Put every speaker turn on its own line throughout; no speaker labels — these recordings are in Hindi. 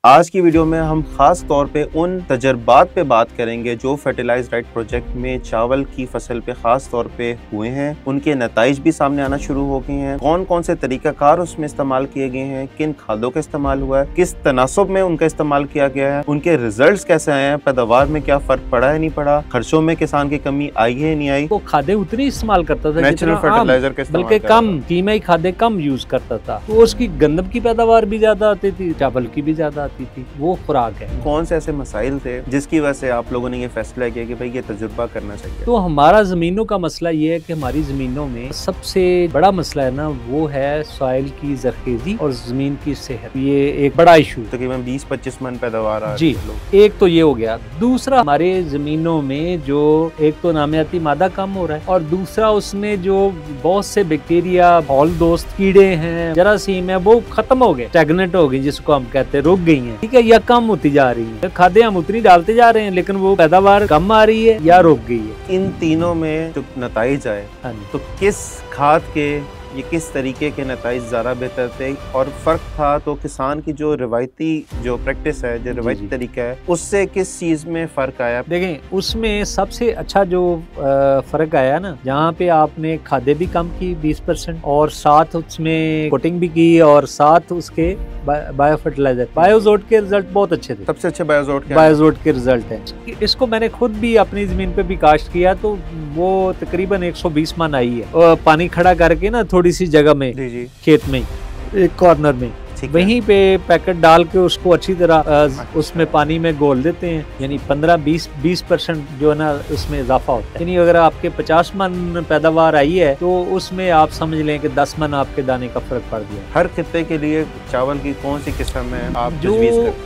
आज की वीडियो में हम खास तौर पे उन तजर्बात पे बात करेंगे जो फर्टिलाइज राइट प्रोजेक्ट में चावल की फसल पे खास तौर पे हुए हैं। उनके नताइज भी सामने आना शुरू हो गए हैं। कौन कौन से तरीकाकार उसमें इस्तेमाल किए गए हैं, किन खादों का इस्तेमाल हुआ है, किस तनासब में उनका इस्तेमाल किया गया है, उनके रिजल्ट कैसे आए हैं, पैदावार में क्या फर्क पड़ा है नहीं पड़ा, खर्चों में किसान की कमी आई है नहीं आई।
वो खादें उतनी इस्तेमाल करता था
नेचुरल फर्टिलाइजर का इस्तेमाल
बल्कि कम कीमई खादें कम यूज करता था, तो उसकी गंदम की पैदावार भी ज्यादा आती थी, चावल की भी ज्यादा आती थी। वो खुराक है।
कौन से ऐसे मसाइल थे जिसकी वजह से आप लोगों ने ये फैसला किया कि भाई ये तजुर्बा करना चाहिए?
तो हमारा जमीनों का मसला ये है कि हमारी जमीनों में सबसे बड़ा मसला है ना, वो है सॉइल की जरखेजी और जमीन की सेहत। ये एक बड़ा इशू है।
तकरीबन 20-25 मन पैदावार आ
जी, एक तो ये हो गया। दूसरा, हमारे जमीनों में जो एक तो नामियाती मादा कम हो रहा है, और दूसरा उसमें जो बहुत से बैक्टीरिया, फॉल दोस्त कीड़े हैं, जरासीम है, वो खत्म हो गए, स्टैग्नेंट हो गई, जिसको हम कहते हैं रुक गई हैं। ठीक है, या कम होती जा रही है। खादें हम उतनी डालते जा रहे हैं लेकिन वो पैदावार कम आ रही है या रुक गई है।
इन तीनों में जो नताइज आए, तो किस खाद के, ये किस तरीके के नताइज ज़्यादा बेहतर थे और फ़र्क था तो किसान की जो रिवायती जो प्रैक्टिस है, जो रिवायती तरीका है, उससे किस चीज़ में फ़र्क आया?
देखें, उसमें सबसे अच्छा जो फ़र्क आया ना, जहाँ पे आपने खादें भी कम की 20% और साथ उसमें कोटिंग भी की और साथ उसके बायो फर्टिलाइजर, बायोजोट के रिजल्ट बहुत अच्छे थे।
सबसे अच्छे बायोजोट
के रिजल्ट है। इसको मैंने खुद भी अपनी जमीन पे भी काश्त किया, तो वो तकरीबन 120 मन आई है। और पानी खड़ा करके ना थोड़ी सी जगह में,
जी।
खेत में एक कॉर्नर में वहीं पे पैकेट डाल के उसको अच्छी तरह उसमें पानी में घोल देते हैं, यानी 15-20% जो है ना उसमें इजाफा होता है। यानी अगर आपके 50 मन पैदावार आई है तो उसमें आप समझ लें कि 10 मन आपके दाने का फर्क पड़ गया।
हर खित्ते के लिए चावल की कौन सी किस्म है आप
जो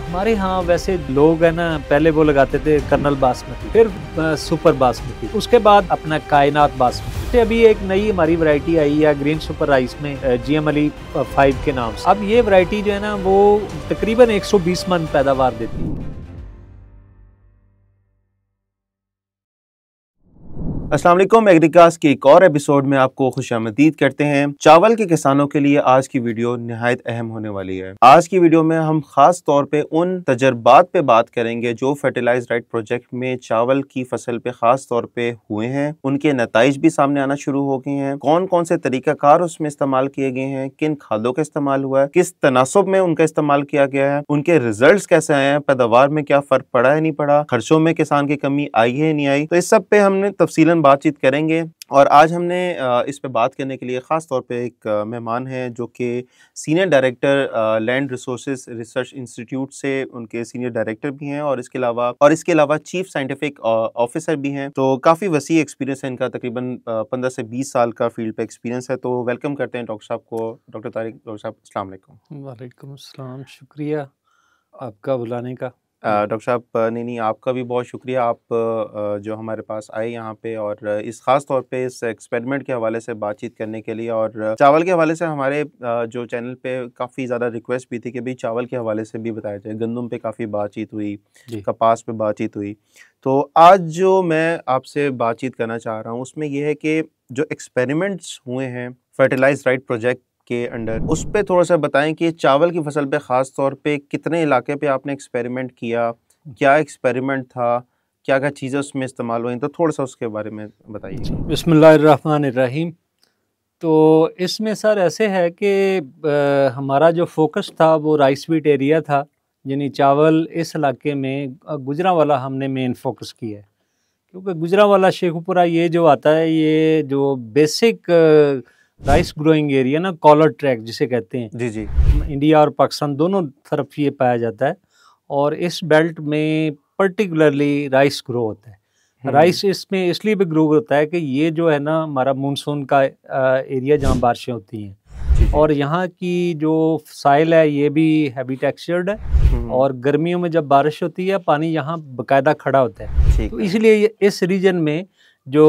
हमारे यहाँ वैसे लोग है ना, पहले वो लगाते थे कर्नल बासमती, फिर सुपर बासमती, उसके बाद अपना कायनात बासमती। अभी एक नई हमारी वैरायटी आई है ग्रीन सुपर राइस में, GMLE 5 के नाम से। अब ये वैरायटी जो है ना, वो तकरीबन 120 मन पैदावार देती है।
अस्सलाम वालेकुम, एग्रीकास्ट के एक और एपिसोड में आपको खुशामदीद करते हैं। चावल के किसानों के लिए आज की वीडियो निहायत अहम होने वाली है। आज की वीडियो में हम खास तौर पे उन तजर्बात पे बात करेंगे जो फर्टिलाइज राइट प्रोजेक्ट में चावल की फसल पे खास तौर पे हुए हैं। उनके नताइज भी सामने आना शुरू हो गए हैं। कौन कौन से तरीकाकार उसमें इस्तेमाल किए गए हैं, किन खादों का इस्तेमाल हुआ है, किस तनासब में उनका इस्तेमाल किया गया है, उनके रिजल्ट कैसे आए हैं, पैदावार में क्या फर्क पड़ा है नहीं पड़ा, खर्चों में किसान की कमी आई है नहीं आई। तो इस सब पे हमने तफसीलन बातचीत करेंगे। और आज हमने इस पे बात करने के लिए ख़ास तौर पे एक मेहमान हैं जो कि senior director land resources research institute से उनके सीनियर डायरेक्टर भी हैं, और इसके अलावा चीफ साइंटिफिक ऑफिसर भी हैं। तो काफ़ी वसी एक्सपीरियंस है इनका, तकरीबन 15 से 20 साल का फील्ड पे एक्सपीरियंस है। तो वेलकम करते हैं डॉक्टर साहब को। डॉक्टर तारिक, डॉक्टर साहब अस्सलाम वालेकुम।
वालेकुम अस्सलाम, शुक्रिया आपका बुलाने का।
डॉक्टर साहब, नहीं, आपका भी बहुत शुक्रिया, आप जो हमारे पास आए यहाँ पे, और इस ख़ास तौर पे इस एक्सपेरिमेंट के हवाले से बातचीत करने के लिए। और चावल के हवाले से हमारे जो चैनल पे काफ़ी ज़्यादा रिक्वेस्ट भी थी कि भाई चावल के हवाले से भी बताया जाए। गंदम पे काफ़ी बातचीत हुई, कपास पे बातचीत हुई। तो आज जो मैं आपसे बातचीत करना चाह रहा हूँ उसमें यह है कि जो एक्सपेरिमेंट्स हुए हैं फर्टिलाइज राइट प्रोजेक्ट के अंडर, उस पे थोड़ा सा बताएं कि चावल की फसल पे ख़ास तौर पे कितने इलाके पे आपने एक्सपेरिमेंट किया, क्या एक्सपेरिमेंट था, क्या क्या चीज़ें उसमें इस्तेमाल हुई, तो थोड़ा सा उसके बारे में बताइए।
बिस्मिल्लाहिर्रहमानिर्रहीम। तो इसमें सर ऐसे है कि हमारा जो फोकस था वो राइस वीट एरिया था, यानी चावल इस इलाके में गुजरांवाला हमने मेन फोकस किया है, क्योंकि गुजरांवाला शेखुपुरा ये जो आता है, ये जो बेसिक राइस ग्रोइंग एरिया ना, कॉलर ट्रैक जिसे कहते हैं,
जी,
इंडिया और पाकिस्तान दोनों तरफ ये पाया जाता है। और इस बेल्ट में पर्टिकुलरली राइस ग्रो होता है। राइस इसमें इसलिए भी ग्रो होता है कि ये जो है ना हमारा मानसून का एरिया जहाँ बारिशें होती हैं, और यहाँ की जो साइल है ये भी हैवी टेक्सचर्ड है, और गर्मियों में जब बारिश होती है पानी यहाँ बाकायदा खड़ा होता है। तो इसलिए इस रीजन में जो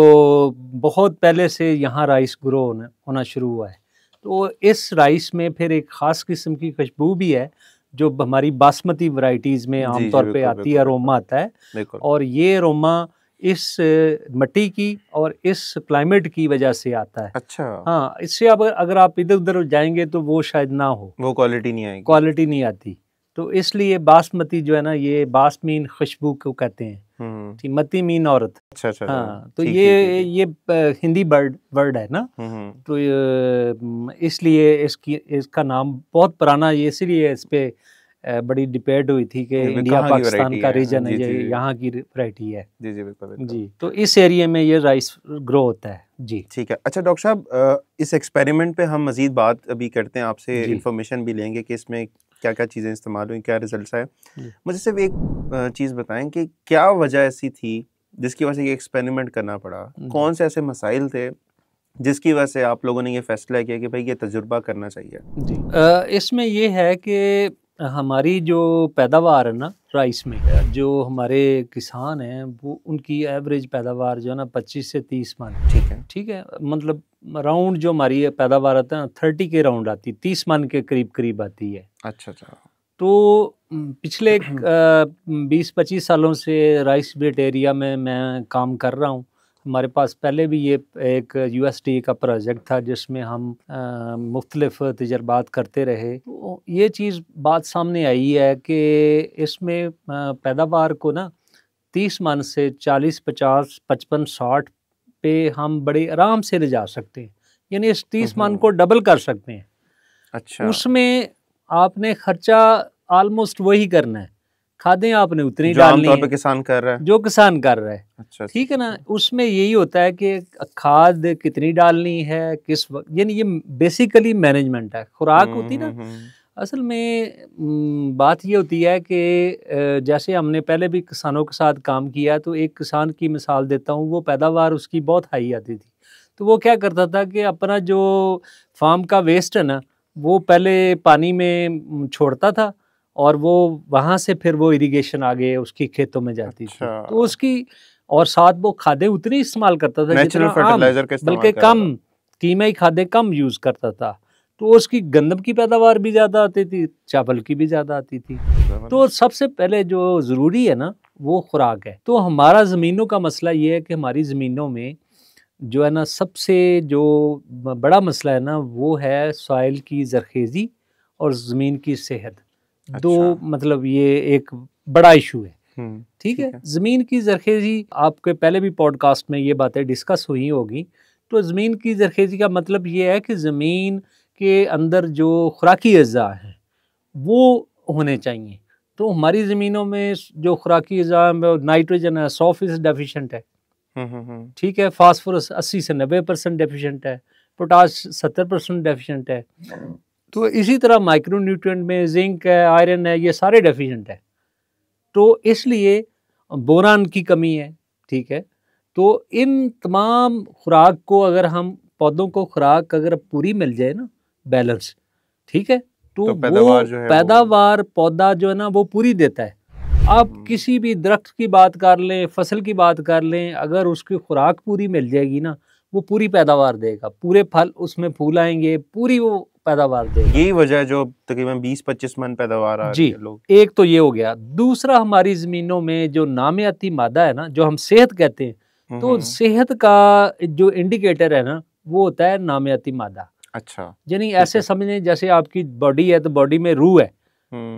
बहुत पहले से यहाँ राइस ग्रो होना शुरू हुआ है। तो इस राइस में फिर एक ख़ास किस्म की खुशबू भी है जो हमारी बासमती वैराइटीज़ में आमतौर पे आती है, अरोमा आता है। और ये अरोमा इस मिट्टी की और इस क्लाइमेट की वजह से आता है।
अच्छा।
हाँ, इससे अब अगर आप इधर उधर जाएंगे तो वो शायद ना हो,
वो क्वालिटी नहीं आएगी,
क्वालिटी नहीं आती। तो इसलिए बासमती जो है ना, ये बास मीन खुशबू को कहते हैं, ठीक, मती मीन औरत।
अच्छा अच्छा।
हाँ, तो ये हिंदी वर्ड है ना, तो इसलिए इसका नाम बहुत पुराना, ये इसलिए इस पे बड़ी डिबेट हुई थी कि इंडिया पाकिस्तान का रीजन है, ये यहाँ की वैरायटी है।
जी जी बिल्कुल
जी, तो इस एरिया में ये राइस ग्रो होता है जी।
ठीक है। अच्छा डॉक्टर साहब, इस एक्सपेरिमेंट पे हम मजीद बात अभी करते हैं, आपसे इंफॉर्मेशन भी लेंगे कि इसमें क्या क्या चीज़ें इस्तेमाल हुई, क्या रिजल्ट्स आए। मुझे सिर्फ एक चीज़ बताएं कि क्या वजह ऐसी थी जिसकी वजह से ये एक्सपेरिमेंट करना पड़ा, कौन से ऐसे मसाइल थे जिसकी वजह से आप लोगों ने ये फैसला किया कि भाई ये तजुर्बा करना चाहिए।
जी, इसमें ये है कि हमारी जो पैदावार है ना राइस में, जो हमारे किसान हैं वो उनकी एवरेज पैदावार जो है ना 25 से 30 मन। ठीक है, मतलब राउंड जो हमारी पैदावार आता है 30 के राउंड आती है, 30 मन के करीब करीब आती है।
अच्छा अच्छा।
तो पिछले 20-25 सालों से राइस बेल्ट एरिया में मैं काम कर रहा हूँ। हमारे पास पहले भी ये एक USDA का प्रोजेक्ट था जिसमें हम मुख्तलिफ तजर्बात करते रहे। तो ये चीज़ बात सामने आई है कि इसमें पैदावार को ना 30 मन से 40, 50, 55, 60 पे हम बड़े आराम से ले जा सकते हैं, यानी इस 30 मन को डबल कर सकते हैं।
अच्छा।
उसमें आपने खर्चा ऑलमोस्ट वही करना है, खादें आपने उतनी डालनी है
किसान कर रहा है,
जो किसान कर रहा है।
अच्छा,
ठीक है ना, उसमें यही होता है कि खाद कितनी डालनी है, किस वक्त, यानी ये बेसिकली मैनेजमेंट है। खुराक होती ना, असल में बात ये होती है कि जैसे हमने पहले भी किसानों के साथ काम किया, तो एक किसान की मिसाल देता हूँ, वो पैदावार उसकी बहुत हाई आती थी। तो वो क्या करता था कि अपना जो फार्म का वेस्ट है ना, वो पहले पानी में छोड़ता था और वो वहाँ से फिर वो इरिगेशन आगे उसकी खेतों में जाती थी। तो उसकी और साथ वो खादें उतनी इस्तेमाल करता था
नेचुरल फर्टिलाइजर का इस्तेमाल,
बल्कि कम कीमई खादें कम यूज करता था। तो उसकी गंदम की पैदावार भी ज़्यादा आती थी, चावल की भी ज़्यादा आती थी। तो सबसे पहले जो ज़रूरी है ना वो खुराक है। तो हमारा ज़मीनों का मसला ये है कि हमारी ज़मीनों में जो है ना सबसे जो बड़ा मसला है ना वो है सॉइल की ज़रखेज़ी और ज़मीन की सेहत। अच्छा। दो मतलब ये एक बड़ा इशू है। ठीक है। ज़मीन की ज़रखेज़ी आपके पहले भी पॉडकास्ट में ये बातें डिस्कस हुई होगी। तो ज़मीन की ज़रखेज़ी का मतलब ये है कि ज़मीन के अंदर जो खुराकी अज़्ज़ा हैं वो होने चाहिए। तो हमारी ज़मीनों में जो खुराकी अज़्ज़ा है, नाइट्रोजन है 100% डेफिशिएंट है। ठीक है, फास्फोरस 80 से 90% डेफिशिएंट है, पोटाश 70% डेफिशिएंट है। तो इसी तरह माइक्रोन्यूट्रिएंट में जिंक है, आयरन है, ये सारे डेफिशिएंट है। तो इसलिए बोरान की कमी है। ठीक है, तो इन तमाम खुराक को अगर हम पौधों को खुराक अगर पूरी मिल जाए ना बैलेंस, ठीक है, तो पैदावार पौधा जो है ना वो पूरी देता है। आप किसी भी दरख्त की बात कर लें, फसल की बात कर लें, अगर उसकी खुराक पूरी मिल जाएगी ना वो पूरी पैदावार देगा, पूरे फल उसमें फूल आएंगे, पूरी वो पैदावार देगा।
यही वजह है जो तकरीबन 20-25 मन पैदावार आ रही है लोग।
एक तो ये हो गया। दूसरा, हमारी जमीनों में जो नामियाती मादा है ना, जो हम सेहत कहते हैं, तो सेहत का जो इंडिकेटर है ना वो होता है नामियाती मादा। अच्छा, यानी ऐसे समझें जैसे आपकी बॉडी है तो बॉडी में रूह है,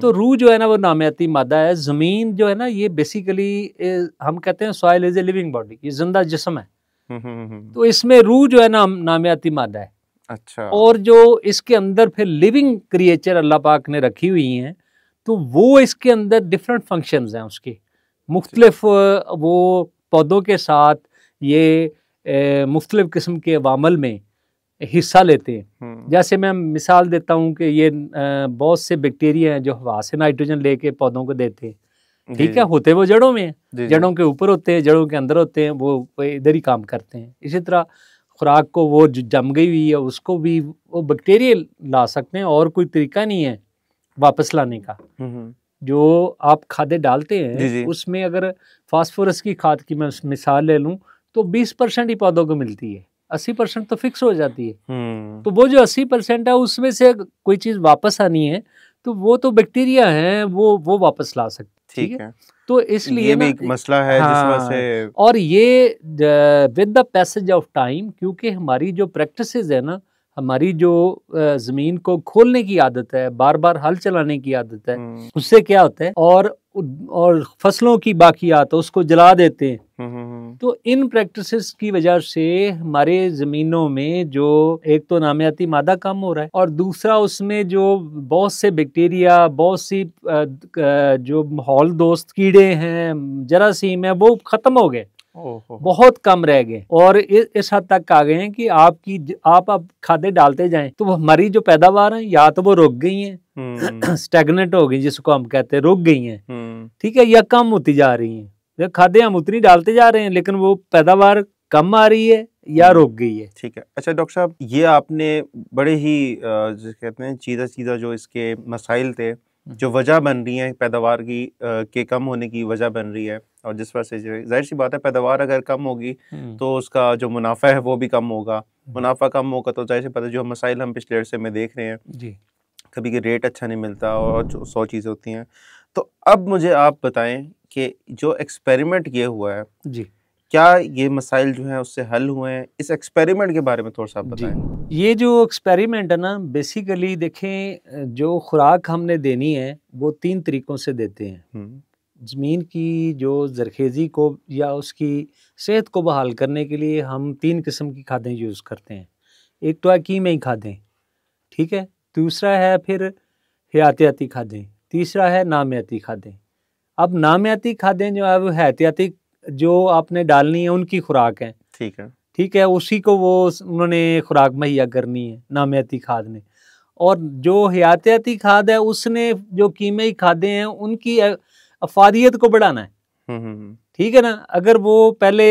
तो रूह जो है ना वो नामियाती मादा है। जमीन जो है ना ये बेसिकली हम कहते हैं soil is a living body, ये जिंदा जिस्म है। तो इसमें रूह जो है ना नामियाती मादा है। अच्छा, और जो इसके अंदर फिर लिविंग क्रिएचर अल्लाह पाक ने रखी हुई हैं, तो वो इसके अंदर डिफरेंट फंक्शंस हैं उसके मुख्तलिफ। वो पौधों के साथ ये मुख्तलिफ किस्म के अवामल में हिस्सा लेते हैं। जैसे मैं मिसाल देता हूँ कि ये बहुत से बैक्टीरिया हैं जो हवा से नाइट्रोजन लेके पौधों को देते हैं। ठीक है, होते वो जड़ों में हैं, जड़ों के ऊपर होते हैं, जड़ों के अंदर होते हैं, वो इधर ही काम करते हैं। इसी तरह खुराक को वो जम गई हुई है उसको भी वो बैक्टीरिया ला सकते हैं, और कोई तरीका नहीं है वापस लाने का। जो आप खादें डालते हैं उसमें अगर फास्फोरस की खाद की मैं मिसाल ले लूँ तो 20% ही पौधों को मिलती है, 80% तो फिक्स हो जाती है। तो वो जो 80% है उसमें से कोई चीज़ वापस आनी है तो वो तो बैक्टीरिया हैं, वो वापस ला सकते। ठीक है, तो इसलिए
ये भी एक मसला है। हाँ, जिस वजह से और
ये with the passage of time, क्योंकि हमारी जो प्रैक्टिसेस है ना, हमारी जो ज़मीन को खोलने की आदत है, बार बार हल चलाने की आदत है, उससे क्या होता है, और फसलों की बाकियात उसको जला देते हैं। तो इन प्रैक्टिसेस की वजह से हमारे ज़मीनों में जो एक तो नामियाती मादा कम हो रहा है, और दूसरा उसमें जो बहुत से बैक्टीरिया, बहुत सी जो माहौल दोस्त कीड़े हैं, जरासीम है, वो ख़त्म हो गए, बहुत कम रह गए। और इस हद तक आ गए हैं कि आप अब खादें डालते जाएं तो हमारी जो पैदावार है या तो वो रुक गई हैं, स्टैग्नेंट हो गई जिसको हम कहते हैं, रुक गई हैं, ठीक है, या कम होती जा रही हैं। खादें हम उतनी डालते जा रहे हैं लेकिन वो पैदावार कम आ रही है या रुक गई है।
ठीक है। अच्छा डॉक्टर साहब, ये आपने बड़े ही जिसे कहते हैं सीधा जो इसके मसाइल थे, जो वजह बन रही है पैदावार की के कम होने की वजह बन रही है, और जिस वजह से जाहिर सी बात है पैदावार अगर कम होगी तो उसका जो मुनाफा है वो भी कम होगा, मुनाफा कम होगा तो जाहिर सी बात है जो मसाइल हम पिछले अरसे में देख रहे हैं जी, कभी के रेट अच्छा नहीं मिलता और जो 100 चीज़ें होती हैं। तो अब मुझे आप बताएं कि जो एक्सपेरिमेंट ये हुआ है जी, क्या ये मसाइल जो हैं उससे हल हुए हैं? इस एक्सपेरिमेंट के बारे में थोड़ा सा आप बताएं।
ये जो एक्सपेरिमेंट है ना, बेसिकली देखें, जो खुराक हमने देनी है वो 3 तरीकों से देते हैं। ज़मीन की जो जरखेज़ी को या उसकी सेहत को बहाल करने के लिए हम 3 किस्म की खादें यूज़ करते हैं। एक तो है कीमई खादें, ठीक है, दूसरा है फिर हयातियाती खादें, तीसरा है नामियाती खादें। अब नामियाती खादें जो है वो हयातियाती जो आपने डालनी है उनकी खुराक है, ठीक है, उसी को वो उन्होंने खुराक मुहैया करनी है नामियाती खाद ने। और जो हयातियाती खाद है उसने जो कीमई खादें हैं उनकी अफादियत को बढ़ाना है, ठीक है ना। अगर वो पहले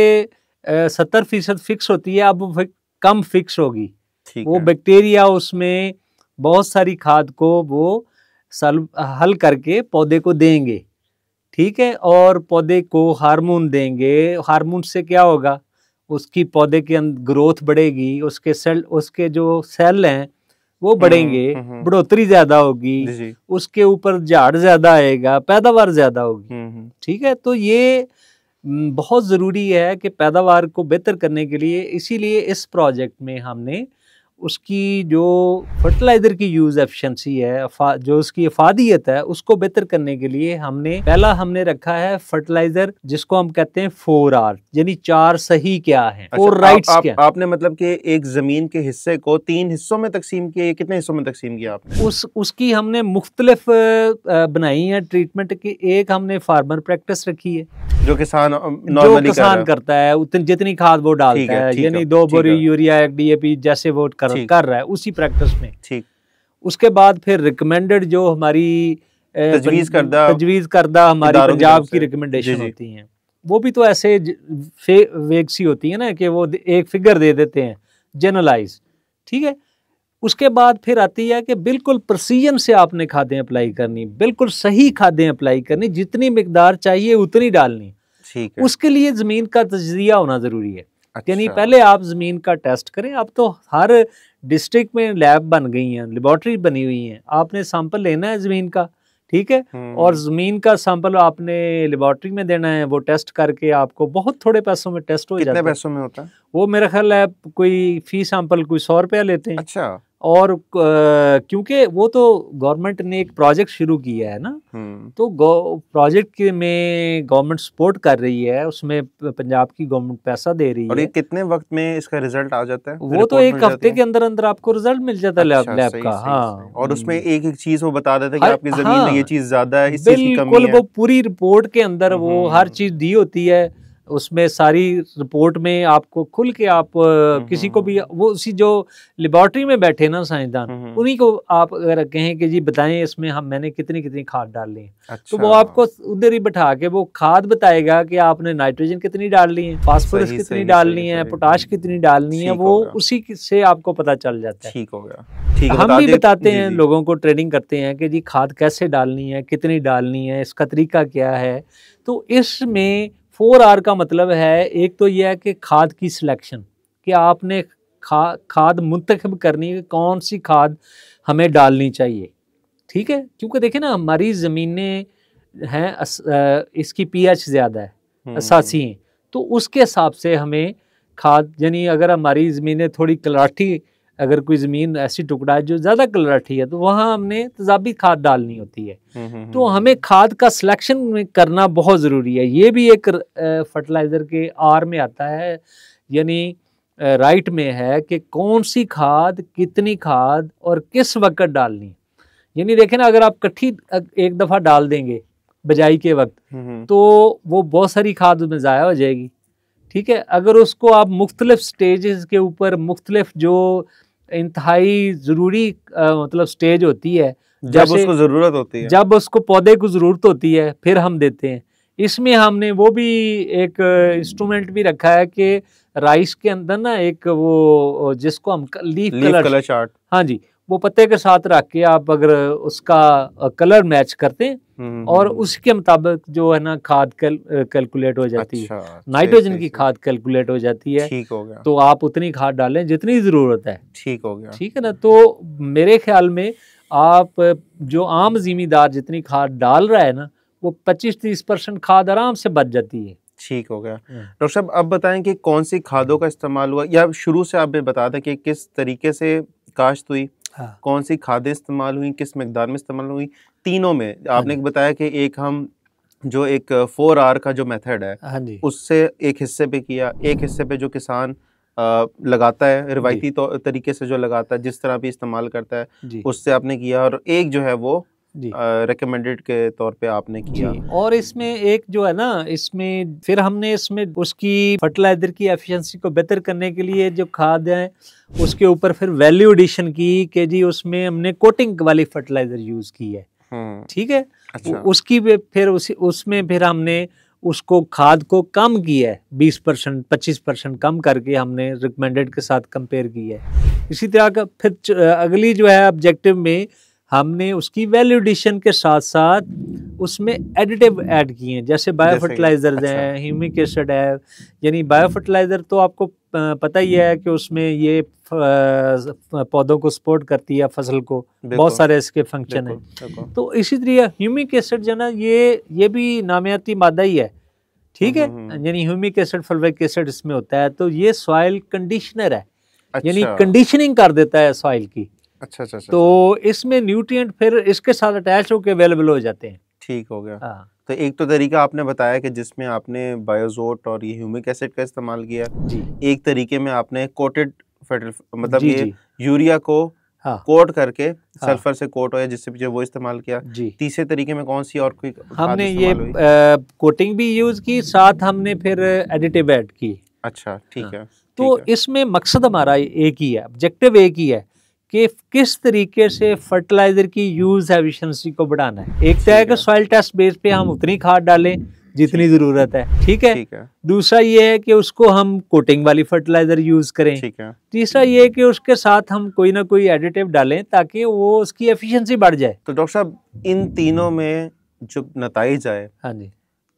70% फिक्स होती है, अब वो कम फिक्स होगी, वो बैक्टीरिया उसमें बहुत सारी खाद को वो हल करके पौधे को देंगे, ठीक है, और पौधे को हार्मोन देंगे। हार्मोन से क्या होगा, उसकी पौधे के अंदर ग्रोथ बढ़ेगी, उसके जो सेल हैं वो बढ़ेंगे, बढ़ोतरी ज्यादा होगी, उसके ऊपर झाड़ ज्यादा आएगा, पैदावार ज्यादा होगी, ठीक है। तो ये बहुत ज़रूरी है कि पैदावार को बेहतर करने के लिए, इसीलिए इस प्रोजेक्ट में हमने उसकी जो फर्टिलाइज़र की यूज़ एफिशिएंसी है, जो उसकी अफादियत है, उसको बेहतर करने के लिए हमने रखा है फर्टिलाइज़र जिसको हम कहते हैं 4R, यानी 4 सही क्या है, 4 राइट्स क्या।
आपने मतलब कि एक ज़मीन के हिस्से को 3 हिस्सों में तकसीम किया, कितने हिस्सों में तकसीम किया आपने?
उसकी हमने मुख्तलिफ बनाई है ट्रीटमेंट की। एक हमने फार्मर प्रैक्टिस रखी है, जो किसान करता है, उतनी जितनी खाद वो डालता है, यानी 2 बोरी यूरिया, DAP जैसे वो कर रहा है, उसी प्रैक्टिस में, ठीक। उसके बाद फिर रिकमेंडेड जो हमारी तजवीज़ करदा हमारी पंजाब की रिकमेंडेशन होती हैं, वो भी तो ऐसे वेग सी होती है ना कि वो एक फिगर दे देते हैं जनरलाइज, ठीक है। उसके बाद फिर आती है कि बिल्कुल प्रिसीजन से आपने खादें अप्लाई करनी, बिल्कुल सही खादें अप्लाई करनी, जितनी मिकदार चाहिए उतनी डालनी, ठीक है। उसके लिए ज़मीन का तजज़िया होना ज़रूरी है। अच्छा। यानी पहले आप ज़मीन का टेस्ट करें। अब तो हर डिस्ट्रिक्ट में लैब बन गई हैं, लेबॉर्ट्री बनी हुई हैं, आपने सैंपल लेना है ज़मीन का, ठीक है, और ज़मीन का सैंपल आपने लेबॉर्ट्री में देना है, वो टेस्ट करके आपको बहुत थोड़े पैसों में टेस्ट हो जाता है।
कितने पैसों में होता है
वो? मेरा ख्याल है कोई फी सैंपल कोई 100 रुपया लेते हैं।
अच्छा।
और क्योंकि वो तो गवर्नमेंट ने एक प्रोजेक्ट शुरू किया है ना, तो प्रोजेक्ट में गवर्नमेंट सपोर्ट कर रही है, उसमें पंजाब की गवर्नमेंट पैसा दे रही है।
और ये कितने वक्त में इसका रिजल्ट आ जाता है?
वो तो 1 हफ्ते के अंदर अंदर आपको रिजल्ट मिल जाता है लैब का। हाँ,
और उसमें एक चीज वो बता देते हैं कि आपकी जमीन में ये चीज ज्यादा है, इस चीज की कमी है।
वो पूरी रिपोर्ट के अंदर वो हर चीज दी होती है, उसमें सारी रिपोर्ट में आपको खुल के आप किसी को भी, वो उसी जो लेबॉर्ट्री में बैठे ना साइंसदान, उन्हीं को आप अगर कहें कि जी बताएं इसमें मैंने कितनी खाद डालनी है, अच्छा। तो वो आपको उधर ही बैठा के वो खाद बताएगा कि आपने नाइट्रोजन कितनी डालनी है, फास्फोरस कितनी डालनी है, पोटाश कितनी डालनी है, वो उसी से आपको पता चल जाता है।
ठीक हो गया।
हम भी बताते हैं, लोगों को ट्रेनिंग करते हैं कि जी खाद कैसे डालनी है, कितनी डालनी है, इसका तरीका क्या है। तो इसमें 4R का मतलब है, एक तो यह है कि खाद की सिलेक्शन, कि आपने खाद मुंतखब करनी है, कौन सी खाद हमें डालनी चाहिए, ठीक है। क्योंकि देखिए ना, हमारी ज़मीनें हैं, इसकी pH ज़्यादा है, असासी हैं, तो उसके हिसाब से हमें खाद, यानी अगर हमारी ज़मीनें थोड़ी कलाठी अगर कोई ज़मीन ऐसी टुकड़ा है जो ज़्यादा कलरठी है तो वहाँ हमने तेज़ाबी खाद डालनी होती है। तो हमें खाद का सिलेक्शन करना बहुत ज़रूरी है। ये भी एक फर्टिलाइज़र के आर में आता है, यानी राइट में है कि कौन सी खाद, कितनी खाद और किस वक्त डालनी। यानी देखें ना, अगर आप इकट्ठी एक दफ़ा डाल देंगे बजाई के वक्त तो वो बहुत सारी खाद उसमें ज़ाया हो जाएगी। ठीक है, अगर उसको आप मुख्तलिफ स्टेजेस के ऊपर, मुख्तलिफ जो इंतहाई ज़रूरी मतलब स्टेज होती है,
जब उसको ज़रूरत होती है,
जब उसको पौधे को ज़रूरत होती है फिर हम देते हैं। इसमें हमने वो भी एक इंस्ट्रूमेंट भी रखा है कि राइस के अंदर ना एक वो जिसको हम लीफ कलर
चार्ट,
हाँ जी, वो पत्ते के साथ रख के आप अगर उसका कलर मैच करते हैं और उसके मुताबिक जो है ना खाद कैलकुलेट हो जाती है, नाइट्रोजन की खाद कैलकुलेट हो जाती है।
ठीक हो गया।
तो आप उतनी खाद डालें जितनी ज़रूरत है।
ठीक हो गया।
ठीक है ना। तो मेरे ख्याल में आप जो आम ज़मींदार जितनी खाद डाल रहा है ना, वो 25-30% खाद आराम से बच जाती है।
ठीक हो गया। डॉक्टर साहब, अब बताएं कि कौन सी खादों का इस्तेमाल हुआ, या शुरू से आपने बता दें कि किस तरीके से काश्त हुई,
हाँ।
कौन सी खादें इस्तेमाल हुई, किस मिकदार में इस्तेमाल हुई, तीनों में आपने बताया कि एक हम जो एक 4R का जो मेथड है,
हाँ जी,
उससे एक हिस्से पे किया, एक हिस्से पे जो किसान लगाता है रिवायती तरीके से जो लगाता है, जिस तरह भी इस्तेमाल करता है, उससे आपने किया, और एक जो है वो रेकमेंडेड के तौर पे आपने किया।
और इसमें एक जो है ना, इसमें फिर हमने इसमें उसकी फर्टिलाइजर की एफिशिएंसी को बेहतर करने के लिए जो खाद है उसके ऊपर फिर वैल्यू एडिशन की कि जी उसमें हमने कोटिंग वाली फर्टिलाइजर यूज की है। ठीक है।
अच्छा।
उसकी फिर उसमें फिर हमने उसको खाद को कम किया है, 20% 25% कम करके हमने रिकमेंडेड के साथ कंपेयर किया है। इसी तरह का फिर अगली जो है ऑब्जेक्टिव में हमने उसकी वैल्यू एडिशन के साथ साथ उसमें एडिटिव ऐड किए हैं, जैसे बायो फर्टिलाइजर्स हैं, ह्यूमिक एसिड है। यानी बायो फर्टिलाइजर तो आपको पता ही है कि उसमें ये पौधों को सपोर्ट करती है, फसल को, बहुत सारे इसके फंक्शन हैं। तो इसी तरह ह्यूमिक एसिड जो ना ये भी नामियाती मादा ही है। ठीक है, यानी ह्यूमिक एसिड, फल्विक एसिड इसमें होता है। तो ये सॉइल कंडीशनर है। यानी कंडीशनिंग कर देता है सॉइल की।
अच्छा।
तो इसमें न्यूट्रिएंट फिर इसके साथ अटैच होकर अवेलेबल हो जाते हैं।
ठीक हो गया। तो एक तो तरीका आपने बताया कि जिसमें आपने बायोजोट और ये ह्यूमिक एसिड का इस्तेमाल किया जी। एक तरीके में आपने कोटेड मतलब ये यूरिया को कोट करके सल्फर से कोट हो जिससे पीछे वो इस्तेमाल किया। तीसरे तरीके में कौन सी और कोई
हमने ये कोटिंग भी यूज की, साथ हमने फिर एडिटिव ऐड की।
अच्छा, ठीक है।
तो इसमें मकसद हमारा एक ही है, ऑब्जेक्टिव एक ही है कि किस तरीके से फर्टिलाइजर की यूज एफिशिएंसी को बढ़ाना है। एक तो है कि सॉइल टेस्ट बेस पे हम उतनी खाद डालें जितनी जरूरत है। ठीक है। दूसरा ये है कि उसको हम कोटिंग वाली फर्टिलाइजर यूज करें।
ठीक है।
तीसरा ये है कि उसके साथ हम कोई ना कोई एडिटिव डालें ताकि वो उसकी एफिशिएंसी बढ़ जाए।
तो डॉक्टर साहब, इन तीनों में जो नताइज आए,
हाँ जी,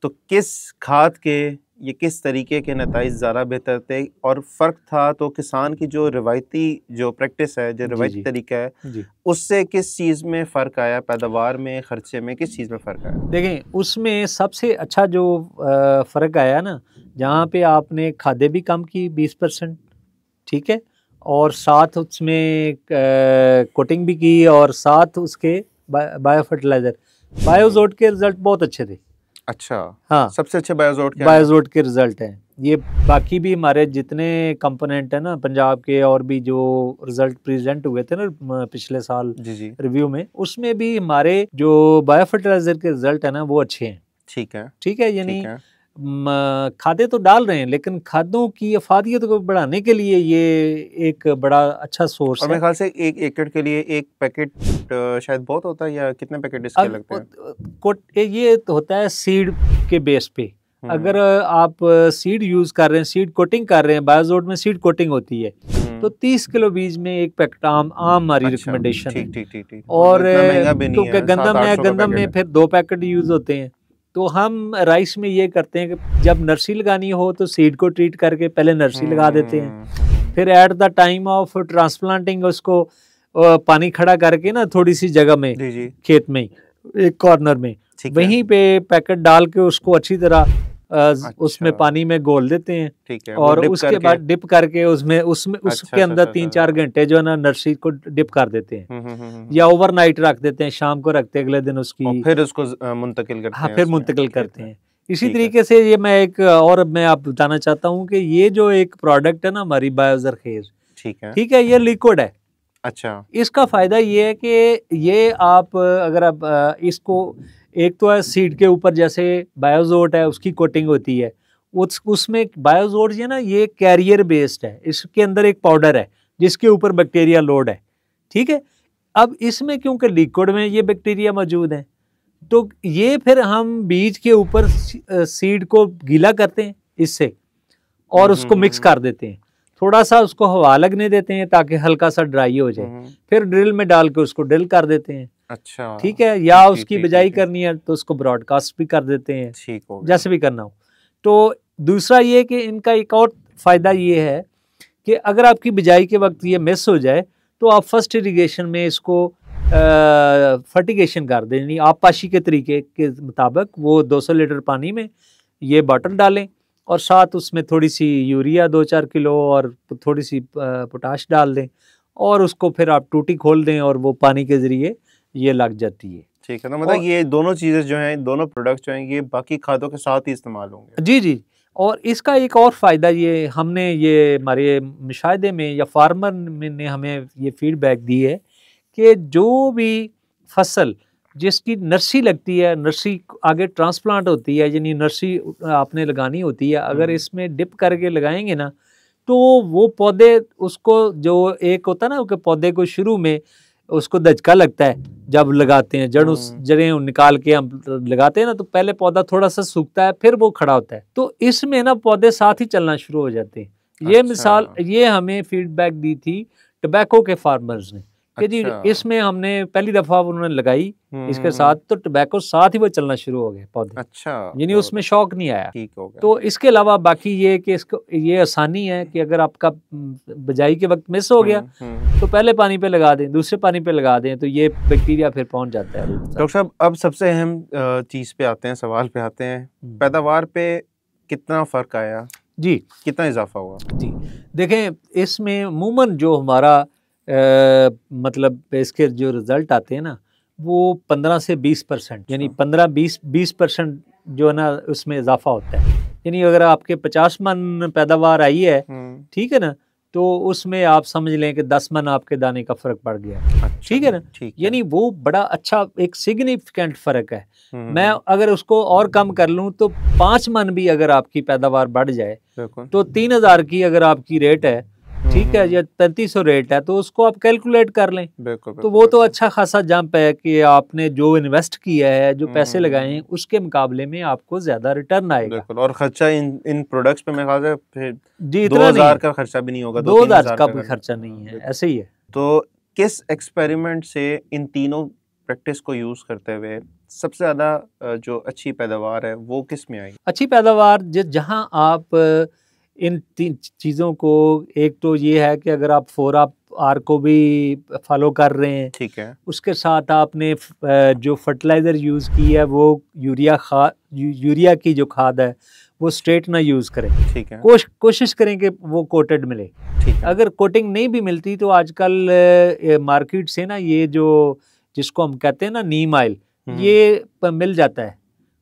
तो किस खाद के ये किस तरीके के नताइज ज़्यादा बेहतर थे और फ़र्क था? तो किसान की जो रिवायती जो प्रैक्टिस है, जो रिवायती तरीका है, उससे किस चीज़ में फ़र्क आया? पैदावार में, खर्चे में, किस चीज़ में फ़र्क आया?
देखें, उसमें सबसे अच्छा जो फ़र्क आया ना, जहाँ पे आपने खादें भी कम की 20%, ठीक है, और साथ उसमें कोटिंग भी की, और साथ उसके बायो फर्टिलाइज़र, बायोजोट के रिज़ल्ट बहुत अच्छे थे।
अच्छा,
हाँ,
सबसे अच्छे
बायोजोट के रिजल्ट हैं ये। बाकी भी हमारे जितने कंपोनेंट है ना पंजाब के, और भी जो रिजल्ट प्रेजेंट हुए थे ना पिछले साल
जी।
रिव्यू में, उसमें भी हमारे जो बायो फर्टिलाइजर के रिजल्ट है ना वो अच्छे हैं। ठीक है। यानी खादें तो डाल रहे हैं, लेकिन खादों की अफादियत को बढ़ाने के लिए ये एक बड़ा अच्छा सोर्स है।
मेरे ख्याल से 1 एकड़ के लिए 1 पैकेट शायद बहुत होता है, या कितने पैकेट इसके लगते हैं?
ये तो होता है सीड के बेस पे। अगर आप सीड यूज कर रहे हैं, सीड कोटिंग कर रहे हैं, बायोजोट में सीड कोटिंग होती है, तो 30 किलो बीज में 1 पैकेट आम हमारी रिकमेंडेशन है।
ठीक।
और क्योंकि गंदम में फिर 2 पैकेट यूज होते हैं। तो हम राइस में ये करते हैं कि जब नर्सरी लगानी हो तो सीड को ट्रीट करके पहले नर्सरी लगा देते हैं, फिर at the time of transplanting उसको पानी खड़ा करके ना थोड़ी सी जगह में, खेत में एक कॉर्नर में, वहीं पे पैकेट डाल के उसको अच्छी तरह उसमें पानी में घोल देते हैं।
ठीक है।
और उसके बाद डिप करके उसमें उसके अंदर 3-4 घंटे जो है ना नर्सरी को डिप कर देते हैं, या ओवरनाइट रख देते हैं, शाम को रखते हैं, अगले दिन उसकी
और फिर उसको मुंतकिल करते हैं।
हाँ, फिर मुंतकिल करते हैं। इसी तरीके से ये मैं आप बताना चाहता हूँ कि ये जो एक प्रोडक्ट है ना हमारी बायोजरखेज, ठीक है, ये लिक्विड है।
अच्छा। इसका
फायदा ये है कि ये आप अगर आप इसको, एक तो है सीड के ऊपर जैसे बायोजोट है उसकी कोटिंग होती है, उसमें बायोजोट जो है ना ये कैरियर बेस्ड है, इसके अंदर एक पाउडर है जिसके ऊपर बैक्टीरिया लोड है, ठीक है। अब इसमें क्योंकि लिक्विड में ये बैक्टीरिया मौजूद है, तो ये फिर हम बीज के ऊपर सीड को गीला करते हैं इससे और उसको मिक्स कर देते हैं, थोड़ा सा उसको हवा लगने देते हैं ताकि हल्का सा ड्राई हो जाए, फिर ड्रिल में डाल के उसको ड्रिल कर देते हैं।
अच्छा,
ठीक है, या उसकी बिजाई करनी है तो उसको ब्रॉडकास्ट भी कर देते हैं,
ठीक हो,
जैसे भी करना हो। तो दूसरा ये कि इनका एक और फायदा ये है कि अगर आपकी बिजाई के वक्त ये मिस हो जाए तो आप फर्स्ट इरिगेशन में इसको फर्टिगेशन कर दें, यानी आप पाशी के तरीके के मुताबिक वो 200 लीटर पानी में ये बॉटल डालें और साथ उसमें थोड़ी सी यूरिया 2-4 किलो और थोड़ी सी पोटाश डाल दें और उसको फिर आप टूटी खोल दें और वो पानी के ज़रिए ये लग जाती है।
ठीक है ना, मतलब ये दोनों चीज़ें जो हैं, दोनों प्रोडक्ट्स जो हैं, ये बाकी खादों के साथ ही इस्तेमाल होंगे।
जी जी। और इसका एक और फ़ायदा ये हमने ये हमारे मुशाहिदे में या फार्मर ने हमें ये फीडबैक दी है कि जो भी फसल जिसकी नर्सरी लगती है, नर्सरी आगे ट्रांसप्लांट होती है, यानी नर्सरी आपने लगानी होती है, अगर इसमें डिप करके लगाएंगे ना तो वो पौधे, उसको जो एक होता है ना कि पौधे को शुरू में उसको दचका लगता है जब लगाते हैं, जड़ें निकाल के हम लगाते हैं ना, तो पहले पौधा थोड़ा सा सूखता है फिर वो खड़ा होता है, तो इसमें ना पौधे साथ ही चलना शुरू हो जाते हैं। ये मिसाल ये हमें फीडबैक दी थी टबैको के फार्मर्स ने कि जी इसमें हमने पहली दफा उन्होंने लगाई इसके साथ, तो टबैको साथ ही वो चलना शुरू हो गए पौधे।
अच्छा,
यानी उसमें शौक नहीं आया।
ठीक हो गया।
तो इसके अलावा बाकी ये कि इसको ये आसानी है कि अगर आपका बिजाई के वक्त मिस हो गया तो पहले पानी पे लगा दें, दूसरे पानी पे लगा दें, तो ये बैक्टीरिया फिर पहुंच जाता है।
डॉक्टर साहब, अब सबसे अहम चीज़ पे आते हैं, सवाल पे आते हैं, पैदावार पे कितना फ़र्क आया
जी,
कितना इजाफा हुआ? जी
देखें, इसमें अमूमन जो हमारा मतलब इसके जो रिज़ल्ट आते हैं ना वो 15 से 20%, यानी 15-20% जो है ना उसमें इजाफा होता है। यानी अगर आपके 50 मन पैदावार आई है, ठीक है ना, तो उसमें आप समझ लें कि 10 मन आपके दाने का फ़र्क पड़ गया। अच्छा, ठीक है ना, यानी वो बड़ा अच्छा एक सिग्निफिकेंट फ़र्क है। मैं अगर उसको और कम कर लूँ तो 5 मन भी अगर आपकी पैदावार बढ़ जाए तो 3000 की अगर आपकी रेट है, ठीक है, या 3500 रेट है, तो उसको आप कैलकुलेट कर लें। तो वो तो अच्छा खासा जंप है कि आपने जो इन्वेस्ट किया है, जो पैसे लगाए हैं, उसके मुकाबले में आपको ज्यादा रिटर्न आएगा।
और खर्चा इन प्रोडक्ट्स पे मेरे ख्याल से जी 2000 का खर्चा भी नहीं होगा,
2000 का भी खर्चा नहीं है, ऐसे ही है।
तो किस एक्सपेरिमेंट से इन तीनों प्रैक्टिस को यूज करते हुए सबसे ज्यादा जो अच्छी पैदावार है वो किस में आई?
अच्छी पैदावार जहाँ आप इन तीन चीज़ों को, एक तो ये है कि अगर आप 4R को भी फॉलो कर रहे हैं, ठीक है, उसके साथ आपने जो फर्टिलाइज़र यूज़ की है वो यूरिया की जो खाद है वो स्ट्रेट ना यूज़ करें, ठीक है, कोशिश करें कि वो कोटेड मिले। अगर कोटिंग नहीं भी मिलती तो आजकल मार्केट से ना ये जो जिसको हम कहते हैं ना नीम ऑयल, ये मिल जाता है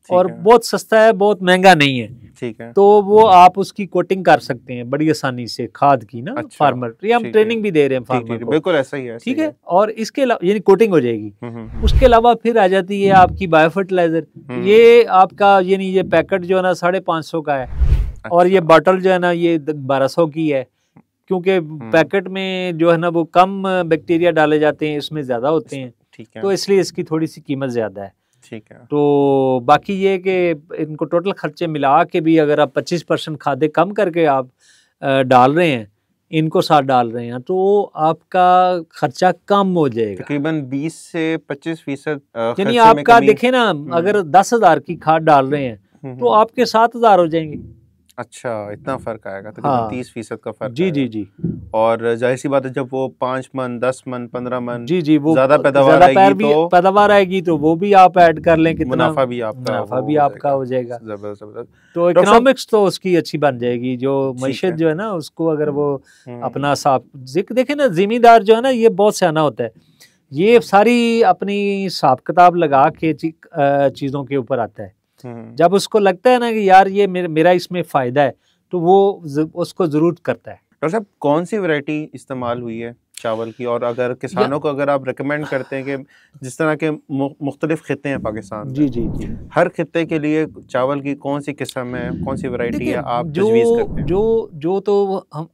और बहुत सस्ता है, बहुत महंगा नहीं है, ठीक है, तो वो आप उसकी कोटिंग कर सकते हैं बड़ी आसानी से खाद की ना। अच्छा, फार्मर ये हम ट्रेनिंग भी दे रहे हैं फार्मर को,
बिल्कुल ऐसा ही है,
ठीक है। और इसके अलावा यानी कोटिंग हो जाएगी। उसके अलावा फिर आ जाती है आपकी बायो फर्टिलाइजर। ये आपका यानी ये पैकेट जो है ना 550 का है। अच्छा। और ये बॉटल जो है ना ये 1200 की है, क्योंकि पैकेट में जो है ना वो कम बैक्टीरिया डाले जाते हैं, इसमें ज्यादा होते हैं, ठीक है, तो इसलिए इसकी थोड़ी सी कीमत ज्यादा है। ठीक है। तो बाकी ये कि इनको टोटल खर्चे मिला के भी अगर आप 25% खादे कम करके आप डाल रहे हैं, इनको साथ डाल रहे हैं, तो आपका खर्चा कम हो जाएगा, तकरीबन 20 से 25%। यानी आपका देखें ना, अगर 10,000 की खाद डाल रहे हैं तो आपके 7,000 हो जाएंगे।
अच्छा, इतना फर्क आएगा, तकरीबन
हाँ
30% का फर्क
जी जी
आएगा।
जी
और जाहिर सी बात है, जब वो 5 मन 10 मन 15 मन
जी जी, वो
ज्यादा पैदावार
ज्यादा
आएगी तो
पैदावार आएगी तो वो भी आप ऐड कर लें, कितना
मुनाफा भी आपका
मुनाफा
वो
भी
हो
आपका
जाएगा।
हो जाएगा।
जबरदस्त जबरदस्त।
तो
डॉक्टर साहब,
इकोनॉमिक्स तो उसकी अच्छी बन जाएगी, जो
ठीक
मईशत
है।
जो है ना उसको अगर वो
हम्म,
अपना साफ देखे ना, जिम्मेदार जो है ना ये बहुत सियाना होता है, ये सारी अपनी हिसाब किताब लगा के चीज़ों के ऊपर आता है।
हम्म।
जब उसको लगता है ना कि यार ये मेरा इसमें फ़ायदा है, तो वो उसको ज़रूर करता है।
डॉक्टर साहब, कौन सी वैरायटी इस्तेमाल हुई है चावल की, और अगर
या
किसानों को अगर आप रेकमेंड करते हैं कि जिस तरह के मुख्तलिफ खित्ते हैं पाकिस्तान में,
जी जी जी,
हर खित्ते के लिए चावल की कौन सी किस्म है, कौन सी वैरायटी
देखिए
है आप
जो
तजवीज़ करते हैं?
जो जो तो हम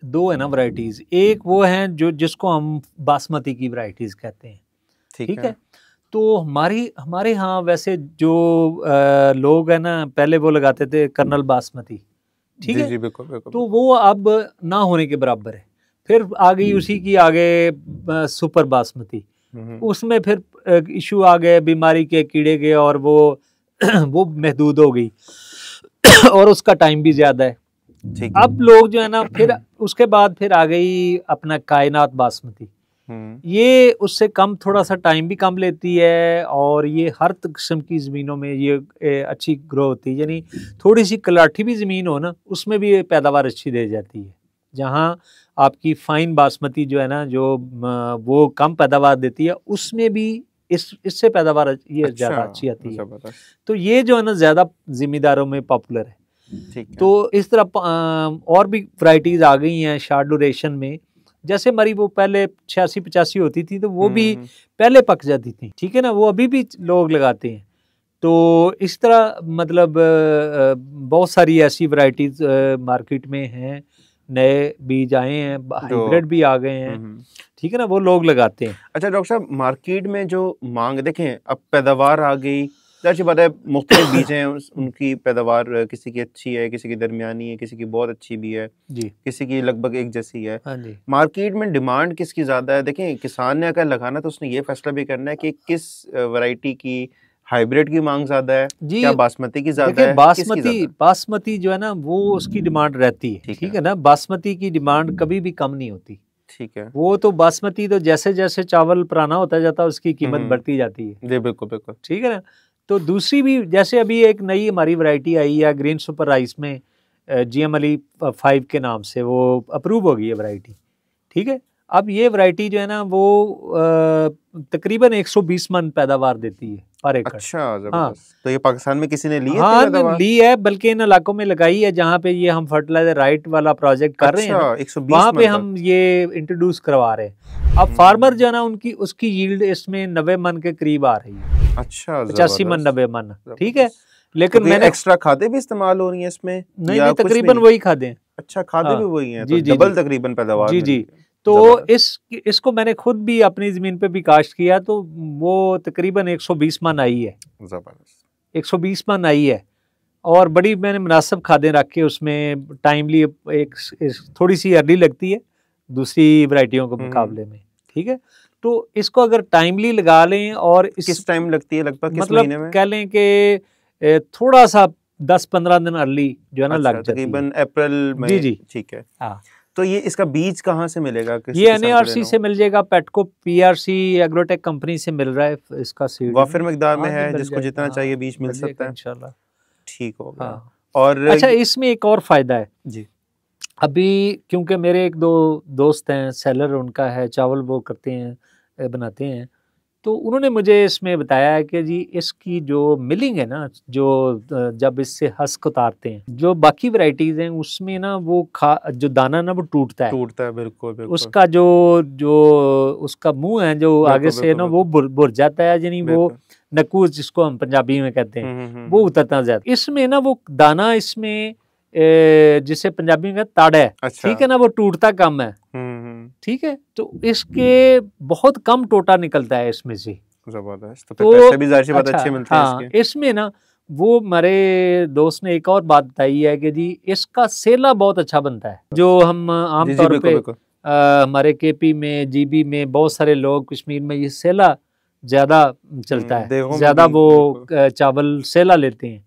दो है ना वैरायटीज़, एक वो है जो जिसको हम बासमती की वैरायटीज़ कहते हैं,
ठीक
ठीक
है।
है। तो हमारे यहाँ वैसे जो लोग हैं ना, पहले वो लगाते थे कर्नल बासमती, ठीक
जी
है।
जी, बिल्कुल बिल्कुल
तो
बिल्कुल।
वो अब ना होने के बराबर है। फिर आ गई उसी की आगे सुपर बासमती,
हम्म,
उसमें फिर इशू आ गए बीमारी के, कीड़े के, और वो वो महदूद हो गई और उसका टाइम भी ज़्यादा है।
ठीक है।
अब लोग जो है ना, फिर उसके बाद फिर आ गई अपना कायनात बासमती।
हम्म,
ये उससे कम, थोड़ा सा टाइम भी कम लेती है, और ये हर किस्म की ज़मीनों में ये अच्छी ग्रो होती है। यानी थोड़ी सी कलाठी भी ज़मीन हो ना, उसमें भी ये पैदावार अच्छी दे जाती है। जहाँ आपकी फाइन बासमती जो है ना, जो वो कम पैदावार देती है, उसमें भी इससे पैदावार ये
अच्छा,
ज़्यादा अच्छी आती है।
जबरदस्त।
तो ये जो है ना ज़्यादा ज़िम्मेदारों में पॉपुलर है।
ठीक है।
तो इस तरह और भी वैरायटीज़ आ गई हैं शॉर्ट ड्यूरेशन में। जैसे हमारी वो पहले 86-85 होती थी, तो वो भी
हम्म,
पहले पक जाती थी, ठीक है ना, वो अभी भी लोग लगाते हैं। तो इस तरह मतलब बहुत सारी ऐसी वैरायटीज़ मार्केट में हैं, नए बीज आए हैं,
जो
हाइब्रिड भी आ गए हैं, ठीक है ना, वो लोग लगाते हैं।
अच्छा डॉक्टर साहब, मार्केट में जो मांग देखें, अब पैदावार आ गई, जाहिर सी बात है मुख्तलिफ बीज हैं, उनकी पैदावार किसी की अच्छी है, किसी की दरमियानी है, किसी की बहुत अच्छी भी है,
जी
किसी की लगभग एक जैसी है।
हाँ जी
मार्केट में डिमांड किसकी ज़्यादा है? देखें, किसान ने अगर लगाना तो उसने ये फैसला भी करना है कि किस वैरायटी की, हाइब्रिड की मांग ज़्यादा है,
जी।
क्या बासमती की ज़्यादा
देखिए
है, किसकी ज़्यादा है?
बासमती जो है ना, वो उसकी डिमांड रहती है,
ठीक
ठीक
है।
है ना, बासमती की डिमांड कभी भी कम नहीं होती।
ठीक है।
वो तो बासमती तो जैसे जैसे चावल पुराना होता जाता है, उसकी कीमत
हम्म,
बढ़ती जाती है,
जी बिल्कुल बिल्कुल।
ठीक है ना। तो दूसरी भी, जैसे अभी एक नई हमारी वैरायटी आई है ग्रीन सुपर राइस में, GMLE 5 के नाम से वो अप्रूव हो गई है वैरायटी, ठीक है। अब ये वैरायटी जो है ना, वो तकरीबन 120 मन पैदावार देती है पर एकड़।
अच्छा,
हाँ
जबरदस्त। तो ये पाकिस्तान में किसी ने ली है इतनी
हाँ,
पैदावार?
ली है, बल्कि इन इलाकों में लगाई है जहाँ पे ये हम फर्टिलाइजर राइट वाला प्रोजेक्ट कर रहे हैं
अच्छा,
ना,
120
वहाँ पे
मन तक।
हम ये इंट्रोड्यूस करवा रहे हैं। अब फार्मर जो है ना, उनकी उसकी यील्ड इसमें 90 मन के करीब आ रही है,
अच्छा,
85 मन
जबरदस्त
90 मन, ठीक है।
जबरदस्त। तो
लेकिन
कोई
मैंने
एक्स्ट्रा खादें भी इस्तेमाल हो रही हैं इसमें,
नहीं
या
नहीं,
कुछ भी
तकरीबन
नहीं?
वही खाते हैं।
अच्छा, खादें भी
हाँ
वही हैं, तो
जी जी
डबल
जी
तकरीबन पैदावार
जी
मिल
जी।
रही है।
तो
जबरदस्त।
इसको मैंने खुद भी अपनी ज़मीन पे भी काश्त किया, तो वो तकरीबन 120 मन आई है,
जबरदस्त।
120 मन आई है। और बड़ी मैंने मुनासिब खादें रख के उसमें, टाइमली एक थोड़ी सी अर्ली लगती है दूसरी वैरायटियों के मुकाबले में, ठीक है। तो इसको अगर टाइमली लगा लें, और इस
किस टाइम लगती है, लगभग किस
मतलब
महीने में?
कह लें कि थोड़ा सा 10-15 दिन अर्ली जो है ना
अच्छा,
लग जाती है।
तकरीबन अप्रैल
जी
मई।
जी
ठीक है।
हाँ,
तो ये इसका बीज कहाँ से मिलेगा, किसी
ये
किसान को
NARC
लेना हो?
से मिल जाएगा, पेटको PRC एग्रोटेक कंपनी से मिल रहा है इसका सीड है
वाफिर
ना।
मकदार में
हाँ जी,
है,
मिल
जिसको
जाएगा,
जितना चाहिए
हाँ
बीज मिल
मिल
सकता
जाएगा
है?
इंशाल्लाह।
ठीक हो गया।
हाँ
और
अच्छा, इसमें एक और फायदा है
जी।
अभी, क्योंकि मेरे एक दो दोस्त हैं सेलर, उनका है चावल, वो करते हैं, बनाते हैं। तो उन्होंने मुझे इसमें बताया है कि जी इसकी जो मिलिंग है ना, जो जब इससे हस्क उतारते हैं, जो बाकी वैरायटीज़ हैं उसमें ना, वो जो दाना ना वो टूटता है,
टूटता है, बिल्कुल बिल्कुल
उसका जो जो उसका मुंह है जो आगे
बिल्कुल
से
बिल्कुल
ना, वो
बिल्कुल
बुर जाता है, यानी वो
बिल्कुल।
नकूज जिसको हम पंजाबी में कहते हैं, वो
हम्म।
उतरता जाता है इसमें ना, वो दाना इसमें जिसे पंजाबी में कहते ताड़ा है,
अच्छा।
ठीक है ना, वो टूटता कम है, ठीक है। तो इसके बहुत कम टोटा निकलता है इसमें से।
जबरदस्त। तो फिर
तो
पैसे भी जाहिर सी बात
अच्छा,
अच्छे मिलते हैं
हाँ,
इसके।
इसमें ना, वो हमारे दोस्त ने एक और बात बताई है कि जी इसका सेला बहुत अच्छा बनता है, जो हम आम
जी जी,
तौर
बिल्कुल
पे
बिल्कुल।
हमारे KP में, GB में, बहुत सारे लोग कश्मीर में ये सेला ज़्यादा चलता है,
देगों में
ज़्यादा
भी
वो
बिल्कुल।
चावल सेला लेते हैं।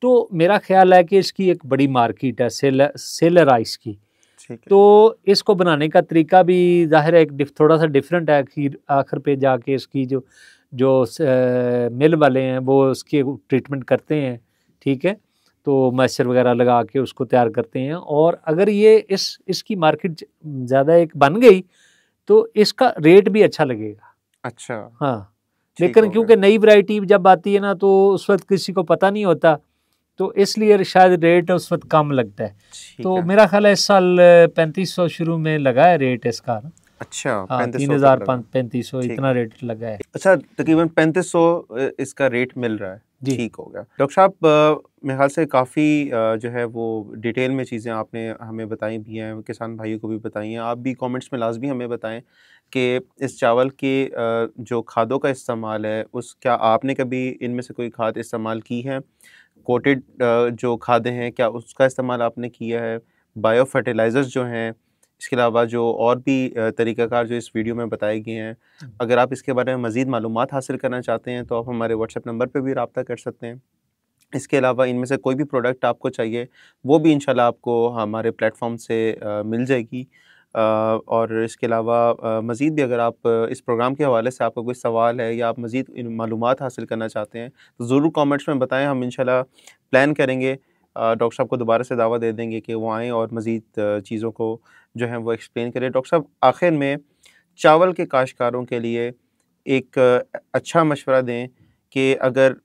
तो मेरा ख्याल है कि इसकी एक बड़ी मार्केट है सेलर राइस की।
ठीक है।
तो इसको बनाने का तरीका भी ज़ाहिर है थोड़ा सा डिफरेंट है। आखिर पे जाके इसकी जो जो मिल वाले हैं वो उसकी ट्रीटमेंट करते हैं, ठीक है, तो मॉइस्चर वगैरह लगा के उसको तैयार करते हैं। और अगर ये इसकी मार्केट ज़्यादा एक बन गई तो इसका रेट भी अच्छा लगेगा।
अच्छा।
हाँ,
ठीक
लेकिन
हो गया।
क्योंकि नई वैरायटी जब आती है ना तो उस वक्त किसी को पता नहीं होता, तो इसलिए शायद रेट उस वक्त कम लगता है।
ठीक
तो
है।
मेरा ख्याल है इस साल 3500 शुरू में लगा है रेट इसका ना।
अच्छा,
हाँ,
3500
3000
तक लगा।
3500
ठीक
इतना
है।
रेट लगा है
अच्छा, तकरीबन 3500 इसका रेट मिल रहा है।
जी।
ठीक हो गया। डॉक्टर साहब, मेरे ख्याल से काफ़ी जो है वो डिटेल में चीज़ें आपने हमें बताई भी हैं, किसान भाइयों को भी बताई हैं। आप भी कमेंट्स में लाज़मी हमें बताएं कि इस चावल के जो खादों का इस्तेमाल है क्या आपने कभी इनमें से कोई खाद इस्तेमाल की है? कोटेड जो खादें हैं क्या उसका इस्तेमाल आपने किया है? बायो फर्टिलाइज़र्स जो हैं, इसके अलावा जो और भी तरीक़ाकार जो इस वीडियो में बताए गए हैं, अगर आप इसके बारे में मज़ीद मालूमात हासिल करना चाहते हैं तो आप हमारे व्हाट्सएप नंबर पे भी रब्ता कर सकते हैं। इसके अलावा इनमें से कोई भी प्रोडक्ट आपको चाहिए वो भी इंशाल्लाह आपको हमारे प्लेटफॉर्म से मिल जाएगी। और इसके अलावा मज़ीद भी अगर आप इस प्रोग्राम के हवाले से आपका कोई सवाल है या आप मज़ीद मालूमात हासिल करना चाहते हैं तो ज़रूर कमेंट्स में बताएं। हम इंशाल्लाह प्लान करेंगे, डॉक्टर साहब को दोबारा से दावत दे देंगे कि वो आएँ और मज़ीद चीज़ों को जो है वो एक्सप्लेन करें। डॉक्टर साहब, आखिर में चावल के काश्तकारों के लिए एक अच्छा मशवरा दें कि अगर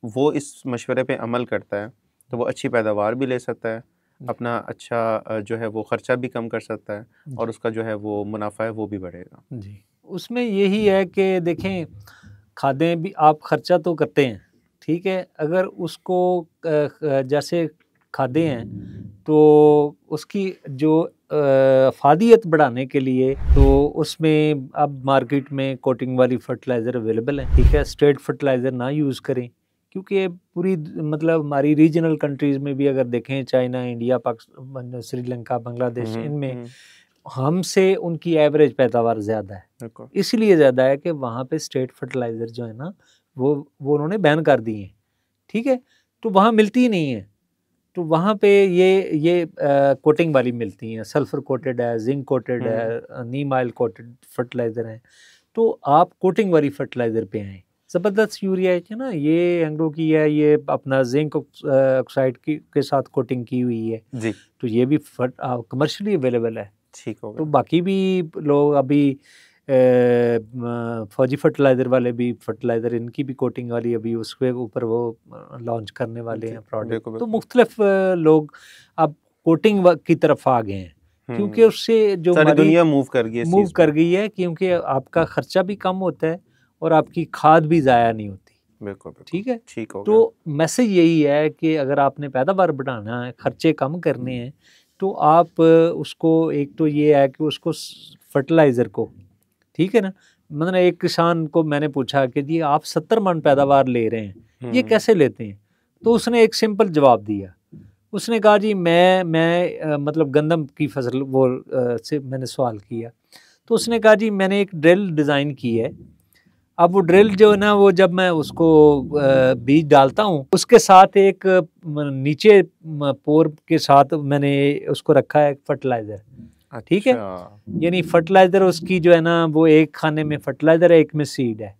वो इस मशवरे पे अमल करता है तो वो अच्छी पैदावार भी ले सकता है, अपना अच्छा जो है वो ख़र्चा भी कम कर सकता है और उसका जो है वो मुनाफा है वो भी बढ़ेगा।
जी, उसमें यही है कि देखें, खादें भी आप खर्चा तो करते हैं, ठीक है, अगर उसको जैसे खादें हैं तो उसकी जो अफादियत बढ़ाने के लिए तो उसमें अब मार्केट में कोटिंग वाली फर्टिलाइज़र अवेलेबल है, ठीक है। स्ट्रेट फर्टिलाइज़र ना यूज़ करें, क्योंकि पूरी मतलब हमारी रीजनल कंट्रीज़ में भी अगर देखें, चाइना, इंडिया, पाकिस्तान, श्रीलंका, बांग्लादेश, इनमें हमसे उनकी एवरेज पैदावार ज़्यादा है। इसलिए ज़्यादा है कि वहाँ पे स्ट्रेट फर्टिलाइज़र जो है ना वो उन्होंने बैन कर दिए हैं, ठीक है, तो वहाँ मिलती ही नहीं है। तो वहाँ पे ये कोटिंग वाली मिलती हैं, सल्फर कोटेड है, जिंक कोटेड है, नीम ऑयल कोटेड फर्टिलाइज़र हैं। तो आप कोटिंग वाली फर्टिलाइज़र पे आएँ। ज़बरदस्त यूरिया है ना, ये एंग्रो की है, ये अपना जिंक ऑक्साइड के साथ कोटिंग की हुई है
जी।
तो ये भी कमर्शियली अवेलेबल है।
ठीक हो गया।
तो बाकी भी लोग अभी फौजी फर्टिलाइज़र वाले भी फर्टिलाइज़र, इनकी भी कोटिंग वाली अभी उसके ऊपर वो लॉन्च करने वाले हैं प्रोडक्ट। तो मुख्तलिफ लोग अब कोटिंग की तरफ आ गए हैं, क्योंकि उससे जो
सारी दुनिया मूव कर गई
है, क्योंकि आपका खर्चा भी कम होता है और आपकी खाद भी ज़ाया नहीं होती।
बिल्कुल,
ठीक है।
ठीक हो गया।
तो मैसेज यही है कि अगर आपने पैदावार बढ़ाना है, खर्चे कम करने हैं, तो आप उसको, एक तो ये है कि उसको फर्टिलाइज़र को, ठीक है ना, मतलब एक किसान को मैंने पूछा कि जी आप 70 मन पैदावार ले रहे हैं, ये कैसे लेते हैं? तो उसने एक सिंपल जवाब दिया। उसने कहा जी मैं मतलब गंदम की फसल वो से मैंने सवाल किया, तो उसने कहा जी मैंने एक ड्रिल डिज़ाइन की है। अब वो ड्रिल जो है ना, वो जब मैं उसको बीज डालता हूँ, उसके साथ एक नीचे पोर के साथ मैंने उसको रखा है फर्टिलाइज़र, ठीक है। यानी फर्टिलाइज़र उसकी जो है ना, वो एक खाने में फर्टिलाइज़र है, एक में सीड है।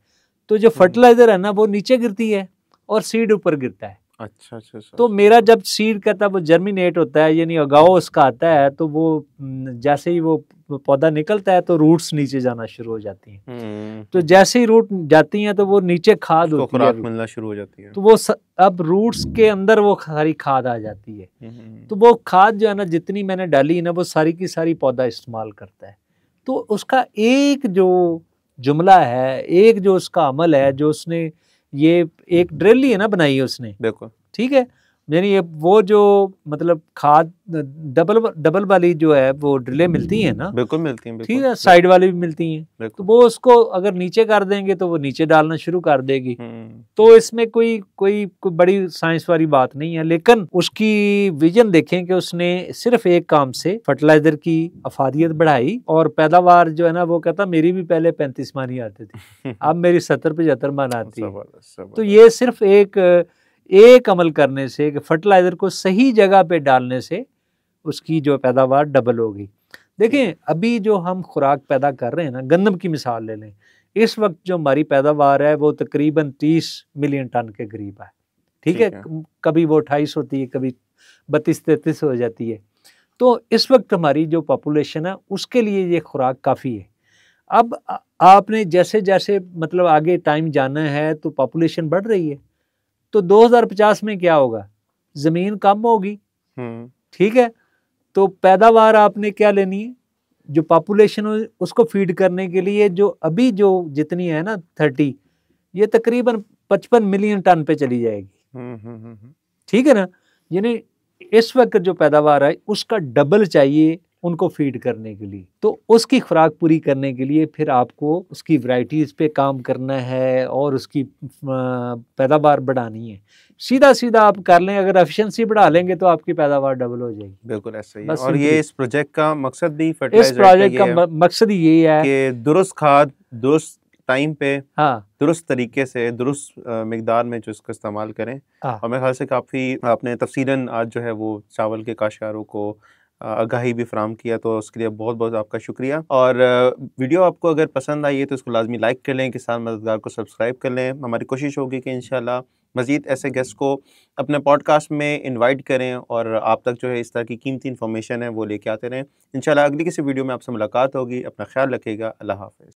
तो जो फर्टिलाइज़र है ना वो नीचे गिरती है और सीड ऊपर गिरता है।
अच्छा।
तो मेरा जब सीड कहता है वो जर्मिनेट होता है, यानी उगाव उसका आता है, तो वो जैसे ही वो पौधा निकलता है तो रूट्स नीचे जाना शुरू हो जाती हैं। तो जैसे ही रूट जाती हैं तो वो नीचे खाद होती है,
खुराक मिलना शुरू हो जाती है।
तो वो अब रूट्स के अंदर वो सारी खाद आ जाती है। तो वो खाद जो है ना, जितनी मैंने डाली ना, वो सारी की सारी पौधा इस्तेमाल करता है। तो उसका एक जो जुमला है, एक जो उसका अमल है, जो उसने ये एक ड्रिल ही है ना बनाई है उसने, बिल्कुल ठीक है, यानी ये वो जो मतलब खाद डबल वाली जो है वो ड्रिलें मिलती हैं ना,
बिल्कुल मिलती हैं,
ठीक है, साइड वाली भी मिलती हैं, तो वो उसको अगर नीचे कर देंगे तो वो नीचे डालना शुरू कर देगी। तो इसमें कोई बड़ी साइंस वाली बात नहीं है, लेकिन उसकी विजन देखें कि उसने सिर्फ एक काम से फर्टिलाइजर की अफादियत बढ़ाई और पैदावार जो है ना, वो कहता मेरी भी पहले 35 मन ही आते थे, अब मेरी 70-75 मन आती है। तो ये सिर्फ एक अमल करने से कि फर्टिलाइजर को सही जगह पे डालने से उसकी जो पैदावार डबल होगी। देखें अभी जो हम खुराक पैदा कर रहे हैं ना, गंदम की मिसाल ले लें, इस वक्त जो हमारी पैदावार है वो तकरीबन 30 मिलियन टन के करीब है। ठीक है, कभी वो 28 होती है, कभी 32-33 हो जाती है। तो इस वक्त हमारी जो पॉपुलेशन है उसके लिए ये खुराक काफ़ी है। अब आपने जैसे जैसे मतलब आगे टाइम जाना है तो पॉपुलेशन बढ़ रही है, तो 2050 में क्या होगा, ज़मीन कम होगी। ठीक है, तो पैदावार आपने क्या लेनी है, जो पॉपुलेशन उसको फीड करने के लिए जो अभी जो जितनी है ना 30, ये तकरीबन 55 मिलियन टन पे चली जाएगी। ठीक है ना, यानी इस वक्त जो पैदावार है उसका डबल चाहिए उनको फीड करने के लिए। तो उसकी खुराक पूरी करने के लिए फिर आपको उसकी वैरायटीज पे काम करना है और उसकी पैदावार बढ़ानी है। सीधा सीधा आप कर लें, अगर एफिशिएंसी बढ़ा लेंगे तो आपकी पैदावार डबल हो जाएगी।
बिल्कुल ऐसा ही है। और ये इस प्रोजेक्ट का मकसद भी
इस प्रोजेक्ट का मकसद यही है
कि दुरुस्त खाद दुरुस्त टाइम पे,
हाँ,
दुरुस्त तरीके से, दुरुस्त मिकदार में जो इसका इस्तेमाल करें। और मेरे ख्याल से काफ़ी आपने तफसीलन आज जो है वो चावल के काश्तकारों को आगाही भी फराम किया, तो उसके लिए बहुत बहुत आपका शुक्रिया। और वीडियो आपको अगर पसंद आई है तो इसको लाजमी लाइक कर लें, किसान मददगार को सब्सक्राइब कर लें। हमारी कोशिश होगी कि इंशाल्लाह मज़ीद ऐसे गेस्ट को अपने पॉडकास्ट में इनवाइट करें और आप तक जो है इस तरह की कीमती इन्फॉर्मेशन है वो लेके आते रहें। इंशाल्लाह अगली किसी वीडियो में आपसे मुलाकात होगी। अपना ख्याल रखिएगा। अल्लाह हाफ़िज़।